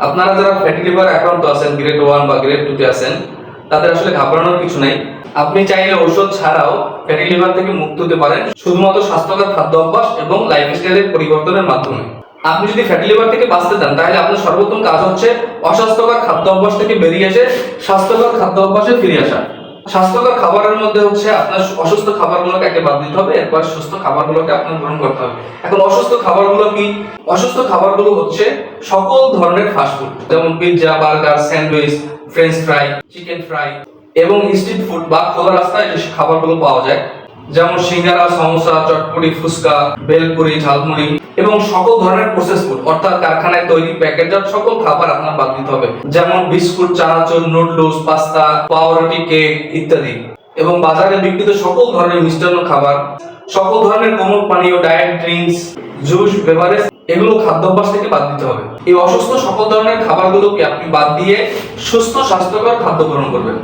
আপনারা যারা fatty liver আক্রান্ত আছেন, গ্রেড 1 বা গ্রেড 2 তে আছেন, তাদের আসলে ঘাবড়ানোর কিছু নাই। আপনি চাইলে ঔষধ ছাড়াও ফ্যাটি লিভার থেকে মুক্ত হতে পারেন শুধুমাত্র স্বাস্থ্যকর খাদ্য অভ্যাস এবং লাইফস্টাইলের পরিবর্তনের মাধ্যমে। আপনি যদি ফ্যাটি লিভার থেকে বাঁচতে চান, তাহলে আপনার সর্বোত্তম কাজ হচ্ছে অস্বাস্থ্যকর খাদ্য অভ্যাস থেকে বেরিয়ে এসে স্বাস্থ্যকর খাদ্য অভ্যাসে ফিরে আসা। স্বাস্থ্যকর খাবারের মধ্যে হচ্ছে আপনার অসুস্থ খাবারগুলোকে আগে বাদ দিতে হবে, এরপর সুস্থ খাবারগুলোকে আপনার গ্রহণ করতে হবে। এখন অসুস্থ খাবারগুলো কি? অসুস্থ খাবারগুলো হচ্ছে সকল ধরনের ফাস্টফুড, যেমন pizza, burger, sandwich, French fry, chicken fry এবং স্ট্রিট ফুড বা খোলা রাস্তায় যে খাবারগুলো পাওয়া যায়, যেমন সিঙ্গারা, সমোসা, চটপটি, ফুচকা, ভেলপুরি, ঝালমুড়ি এবং সকল ধরনের প্রসেস ফুড, অর্থাৎ কারখানায় তৈরি প্যাকেটজাত সকল খাবার আপনার বাদ দিতে হবে, যেমন বিস্কুট, চানাচুর, নুডলস, পাস্তা, পাউরুটি, কেক ইত্যাদি। এবং বাজারে বিক্রিত সকল ধরনের মিষ্টান্ন খাবার, সকল ধরনের কোমল পানীয়, ডায়েট ড্রিঙ্কস, জুস, বেভারেজ, এগুলো খাদ্যাভ্যাস থেকে বাদ দিতে হবে। এই অসুস্থ সকল ধরনের খাবারগুলোকে আপনি বাদ দিয়ে সুস্থ স্বাস্থ্যকর খাদ্য গ্রহণ করবেন।